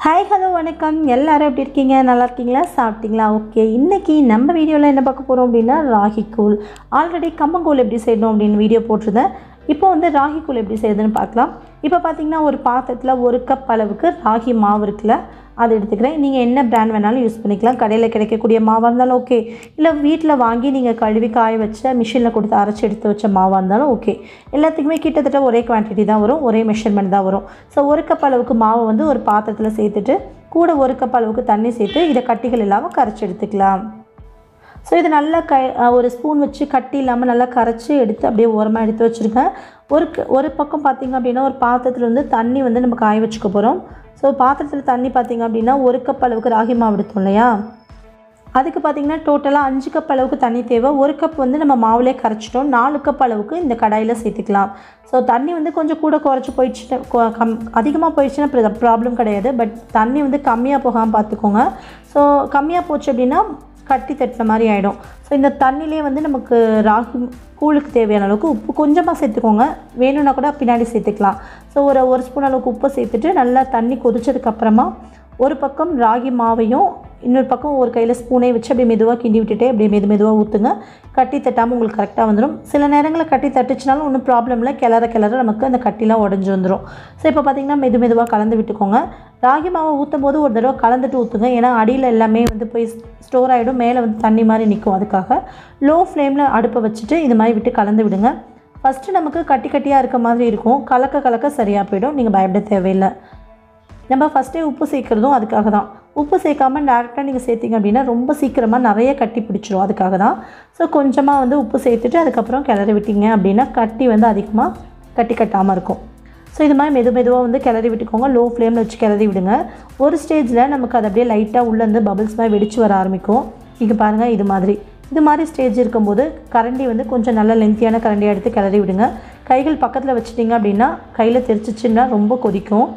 hi hello வணக்கம் எல்லாரும் எப்படி இருக்கீங்க நல்லா இருக்கீங்களா சாப்பிட்டீங்களா ஓகே இன்னைக்கு நம்ம வீடியோவில் என்ன பார்க்க போகிறோம் அப்படின்னா ராகி கூழ் ஆல்ரெடி கம்பங்கூழ் எப்படி செய்யணும் அப்படின்னு வீடியோ போட்டிருந்தேன் இப்போ வந்து ராகி கூழ் எப்படி செய்யுதுன்னு பார்க்கலாம் இப்போ பார்த்தீங்கன்னா ஒரு பாத்திரத்தில் 1 கப் அளவுக்கு ராகி மாவு இருக்குல்ல அதை எடுத்துக்கிறேன் நீங்கள் என்ன பிராண்ட் வேணாலும் யூஸ் பண்ணிக்கலாம் கடையில் கிடைக்கக்கூடிய மாவாக இருந்தாலும் ஓகே இல்லை வீட்டில் வாங்கி நீங்கள் கழுவி காய வச்ச மிஷினில் கொடுத்து அரைச்சி எடுத்து வச்ச மாவாக இருந்தாலும் ஓகே எல்லாத்துக்குமே கிட்டத்தட்ட ஒரே குவான்டிட்டி தான் வரும் ஒரே மெஷர்மெண்ட் தான் வரும் ஸோ 1 கப் அளவுக்கு மாவை வந்து ஒரு பாத்திரத்தில் சேர்த்துட்டு கூட 1 கப் அளவுக்கு தண்ணி சேர்த்து இதை கட்டிகள் இல்லாமல் கரைச்சி எடுத்துக்கலாம் ஸோ இது நல்லா ஒரு ஸ்பூன் வச்சு கட்டி இல்லாமல் நல்லா கரைச்சி எடுத்து அப்படியே ஓரமாக எடுத்து வச்சுருக்கேன் ஒரு பக்கம் பார்த்திங்க அப்படின்னா ஒரு பாத்திரத்தில் வந்து தண்ணி வந்து நம்ம காய வச்சுக்க போகிறோம் ஸோ பாத்திரத்தில் தண்ணி பார்த்திங்க அப்படின்னா 1 கப் அளவுக்கு ராகி மாவு எடுத்தோம் இல்லையா அதுக்கு பார்த்திங்கன்னா டோட்டலாக 5 கப் அளவுக்கு தண்ணி தேவை 1 கப் வந்து நம்ம மாவுலே கரைச்சிட்டோம் 4 கப் அளவுக்கு இந்த கடாயில் சேர்த்துக்கலாம் ஸோ தண்ணி வந்து கொஞ்சம் கூட குறைச்சி போயிடுச்சுன்னா அதிகமாக போயிடுச்சுன்னா ப்ராப்ளம் கிடையாது பட் தண்ணி வந்து கம்மியாக போகாமல் பார்த்துக்கோங்க ஸோ கம்மியாக போச்சு அப்படின்னா கட்டி தட்டுற மாதிரி ஆகிடும் ஸோ இந்த தண்ணிலே வந்து நமக்கு ராகி கூழுக்கு தேவையான அளவுக்கு உப்பு கொஞ்சமாக சேர்த்துக்கோங்க வேணும்னா கூட பின்னாடி சேர்த்துக்கலாம் ஸோ ஒரு ஸ்பூன் அளவுக்கு உப்பை சேர்த்துட்டு நல்லா தண்ணி கொதிச்சதுக்கப்புறமா ஒரு பக்கம் ராகி மாவையும் இன்னொரு பக்கம் ஒரு கையில் ஸ்பூனே வச்சு அப்படியே மெதுவாக கிண்டி விட்டுட்டே அப்படியே மெதுவாக ஊற்றுங்க கட்டி தட்டாமல் உங்களுக்கு கரெக்டாக வந்துடும் சில நேரங்களில் கட்டி தட்டுச்சுனாலும் ஒன்றும் ப்ராப்ளம் இல்லை கிளற நமக்கு அந்த கட்டிலாம் உடஞ்சி வந்துடும் ஸோ இப்போ பார்த்திங்கன்னா மெதுவாக கலந்து விட்டுக்கோங்க ராகி மாவை ஊற்றும் போது ஒரு தடவை கலந்துட்டு ஊற்றுங்க ஏன்னா அடியில் எல்லாமே வந்து போய் ஸ்டோர் ஆகிடும் மேலே வந்து தண்ணி மாதிரி நிற்கும் அதுக்காக லோ ஃப்ளேமில் அடுப்பை வச்சுட்டு இது மாதிரி விட்டு கலந்து விடுங்க ஃபஸ்ட்டு நமக்கு கட்டியாக இருக்க மாதிரி இருக்கும் கலக்க சரியாக போயிடும் நீங்கள் பயப்பட தேவையில்லை நம்ம ஃபஸ்ட்டே உப்பு சேர்க்குறதும் அதுக்காக தான் உப்பு சேர்க்காமல் டேரெக்டாக நீங்கள் சேர்த்திங்க அப்படின்னா ரொம்ப சீக்கிரமாக நிறைய கட்டி பிடிச்சிரும் அதுக்காக தான் ஸோ கொஞ்சமாக வந்து உப்பு சேர்த்துட்டு அதுக்கப்புறம் கிளறி விட்டிங்க அப்படின்னா கட்டி வந்து அதிகமாக கட்டாமல் இருக்கும் ஸோ இது மாதிரி மெதுவாக வந்து கிளறி விட்டுக்கோங்க லோ ஃப்ளேமில் வச்சு கிளறி விடுங்க ஒரு ஸ்டேஜில் நமக்கு அது அப்படியே லைட்டாக உள்ளேருந்து பபிள்ஸ் மாதிரி வெடிச்சு வர ஆரம்பிக்கும் இங்கே பாருங்கள் இது மாதிரி ஸ்டேஜ் இருக்கும்போது கரண்டி வந்து கொஞ்சம் நல்ல லென்த்தியான கரண்டியாக எடுத்து கிளறி விடுங்க கைகள் பக்கத்தில் வச்சிட்டிங்க அப்படின்னா கையில் தெரிச்சிச்சுன்னா ரொம்ப கொதிக்கும்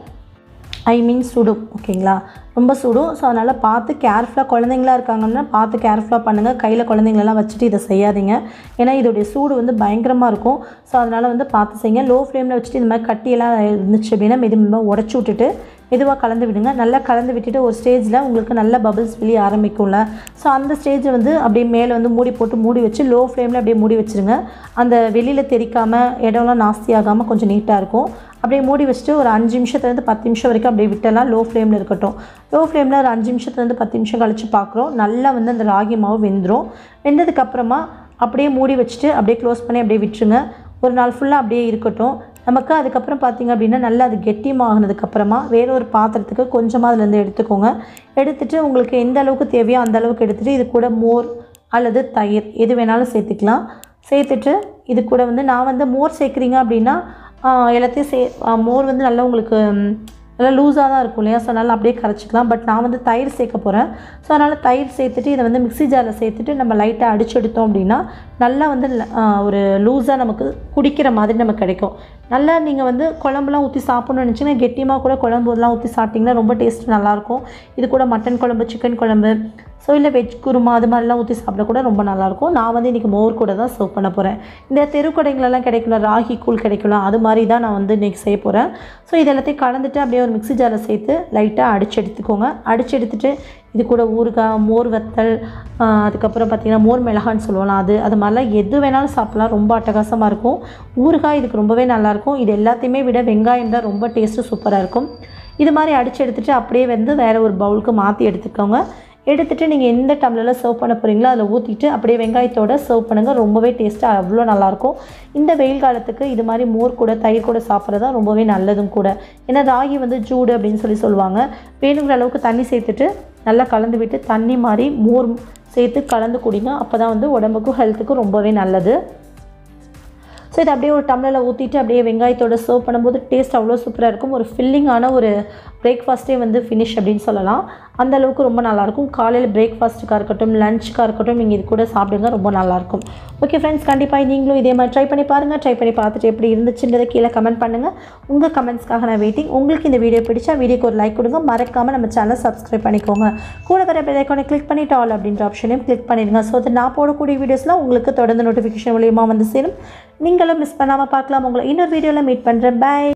சுடும் ஓகேங்களா ரொம்ப சுடும் ஸோ அதனால் பார்த்து கேர்ஃபுல்லாக குழந்தைங்களா இருக்காங்கன்னா பார்த்து கேர்ஃபுல்லாக பண்ணுங்கள் கையில் குழந்தைங்களெல்லாம் வச்சுட்டு இதை செய்யாதீங்க ஏன்னா இதோடைய சூடு வந்து பயங்கரமாக இருக்கும் ஸோ அதனால் வந்து பார்த்து செய்யுங்க லோ ஃப்ளேமில் வச்சுட்டு இந்த மாதிரி கட்டியெல்லாம் இருந்துச்சு அப்படின்னா மெதுவாக உடச்சி விட்டுட்டு மெதுவாக கலந்து விடுங்க நல்லா கலந்து விட்டுட்டு ஒரு ஸ்டேஜில் உங்களுக்கு நல்ல பபிள்ஸ் வெளியே ஆரம்பிக்கும்ல ஸோ அந்த ஸ்டேஜில் வந்து அப்படியே மேலே வந்து மூடி வச்சு லோ ஃப்ளேமில் அப்படியே மூடி வச்சுருங்க அந்த வெளியில் தெரிக்காமல் இடம்லாம் நாஸ்தி ஆகாமல் கொஞ்சம் நீட்டாக இருக்கும் அப்படியே மூடி வச்சுட்டு ஒரு 5 நிமிஷத்துலேருந்து 10 நிமிஷம் வரைக்கும் அப்படியே விட்டலாம் லோ ஃப்ளேமில் இருக்கட்டும் லோ ஃப்ளேமில் ஒரு 5 நிமிஷத்துலேருந்து 10 நிமிஷம் கழித்து பார்க்குறோம் நல்லா வந்து அந்த ராகி மாவு வெந்ததுக்கப்புறமா அப்படியே மூடி வச்சுட்டு அப்படியே க்ளோஸ் பண்ணி அப்படியே விட்டுருங்க ஒரு நாள் ஃபுல்லாக அப்படியே இருக்கட்டும் நமக்கு அதுக்கப்புறம் பார்த்திங்க அப்படின்னா நல்லா அது கெட்டியாகினதுக்கப்புறமா வேறு ஒரு பாத்திரத்துக்கு கொஞ்சமாக அதுலேருந்து எடுத்துக்கோங்க எடுத்துகிட்டு உங்களுக்கு எந்த அளவுக்கு தேவையோ அந்த அளவுக்கு எடுத்துகிட்டு இது கூட மோர் அல்லது தயிர் எது வேணாலும் சேர்த்துக்கலாம் சேர்த்துட்டு இது கூட வந்து நான் வந்து மோர் சேர்க்குறீங்க அப்படின்னா எல்லாத்தையும் மோர் வந்து நல்லா உங்களுக்கு நல்லா லூஸாக தான் இருக்கும் இல்லையா ஸோ அதனால் அப்படியே கரைச்சிக்கலாம் பட் நான் வந்து தயிர் சேர்க்க போகிறேன் ஸோ அதனால் தயிர் சேர்த்துட்டு இதை வந்து மிக்ஸி ஜாரில் சேர்த்துட்டு நம்ம லைட்டாக அடிச்சு எடுத்தோம் அப்படின்னா நல்லா வந்து ஒரு லூஸாக நமக்கு குடிக்கிற மாதிரி நமக்கு கிடைக்கும் நல்லா நீங்கள் வந்து குழம்புலாம் ஊற்றி சாப்பிட்ணுன்னு நினச்சிங்கன்னா கெட்டியமாக கூட குழம்புலாம் ஊற்றி சாப்பிட்டிங்கன்னா ரொம்ப டேஸ்ட் நல்லாயிருக்கும் இது கூட மட்டன் குழம்பு சிக்கன் குழம்பு ஸோ இல்லை வெஜ் குருமா அது மாதிரிலாம் ஊற்றி சாப்பிட கூட ரொம்ப நல்லாயிருக்கும் நான் வந்து இன்றைக்கி மோர் கூட தான் சர்வ் பண்ண போகிறேன் இந்த தெருக்கடைங்களெல்லாம் கிடைக்கல ராகி கூழ் கிடைக்கலாம் அது மாதிரி தான் நான் வந்து இன்றைக்கி செய்ய போகிறேன் ஸோ இது எல்லாத்தையும் கலந்துட்டு அப்படியே ஒரு மிக்ஸி ஜாரில் சேர்த்து லைட்டாக அடித்து எடுத்துக்கோங்க அடித்து எடுத்துகிட்டு இது கூட ஊறுகாய் மோர் வத்தல் அதுக்கப்புறம் பார்த்திங்கன்னா மோர் மிளகான்னு சொல்லுவோம்ல அது மாதிரிலாம் எது வேணாலும் சாப்பிட்லாம் ரொம்ப அட்டகாசமாக இருக்கும் ஊறுகாய் இதுக்கு ரொம்பவே நல்லாயிருக்கும் இது எல்லாத்தையுமே விட வெங்காயம் தான் ரொம்ப டேஸ்ட்டு சூப்பராக இருக்கும் இது மாதிரி அடித்து எடுத்துகிட்டு அப்படியே வந்து வேறு ஒரு பவுலுக்கு மாற்றி எடுத்துக்கோங்க எடுத்துகிட்டு நீங்கள் எந்த டம்ளரில் சர்வ் பண்ண போகிறீங்களோ அதில் ஊற்றிட்டு அப்படியே வெங்காயத்தோடு சர்வ் பண்ணுங்கள் ரொம்பவே டேஸ்ட்டாக அவ்வளோ நல்லாயிருக்கும் இந்த வெயில் காலத்துக்கு இது மாதிரி மோர் கூட தயிர் கூட சாப்பிட்றது தான் ரொம்பவே நல்லதும் கூட ஏன்னா ராகி வந்து ஜூடு அப்படின்னு சொல்லுவாங்க வேணுங்கிற அளவுக்கு தண்ணி சேர்த்துட்டு நல்லா கலந்து விட்டு தண்ணி மாதிரி மோர் சேர்த்து கலந்து குடிங்க அப்போ தான் வந்து உடம்புக்கும் ஹெல்த்துக்கும் ரொம்பவே நல்லது ஸோ இது அப்படியே ஒரு டம்ளரில் ஊற்றிட்டு அப்படியே வெங்காயத்தோடு சர்வ் பண்ணும்போது டேஸ்ட் அவ்வளோ சூப்பராக இருக்கும் ஒரு ஃபில்லிங்கான ஒரு பிரேக்ஃபாஸ்ட்டே வந்து ஃபினிஷ் அப்படின்னு சொல்லலாம் அந்தளவுக்கு ரொம்ப நல்லாயிருக்கும் காலையில் பிரேக்ஃபாஸ்ட்டுக்காக இருக்கட்டும் லஞ்சுக்காக இருக்கட்டும் நீங்கள் இது கூட சாப்பிடுங்க ரொம்ப நல்லாயிருக்கும் ஓகே ஃப்ரெண்ட்ஸ் கண்டிப்பாக நீங்களும் இதே மாதிரி ட்ரை பண்ணி பாருங்கள் ட்ரை பண்ணி பார்த்துட்டு எப்படி இருந்துச்சுன்றதை கீழே கமெண்ட் பண்ணுங்கள் உங்கள் கமெண்ட்ஸ்க்காக நான் வெயிட்டிங் உங்களுக்கு இந்த வீடியோ பிடிச்சா வீடியோக்கு ஒரு லைக் கொடுங்க மறக்காமல் நம்ம சேனலை சப்ஸ்கிரைப் பண்ணிக்கோங்க கூட வர பெல் ஐக்கானை கிளிக் பண்ணிட்டு ஆல் அப்படின்ற ஆப்ஷனையும் கிளிக் பண்ணிடுங்க ஸோ அது நான் போடக்கூடிய வீடியோஸ்லாம் உங்களுக்கு தொடர்ந்து நோட்டிஃபிகேஷன் மூலியமாக வந்து சேரும் நீங்களும் மிஸ் பண்ணாமல் பார்க்கலாம் உங்களை இன்னொரு வீடியோவில் மீட் பண்ணுறேன் பை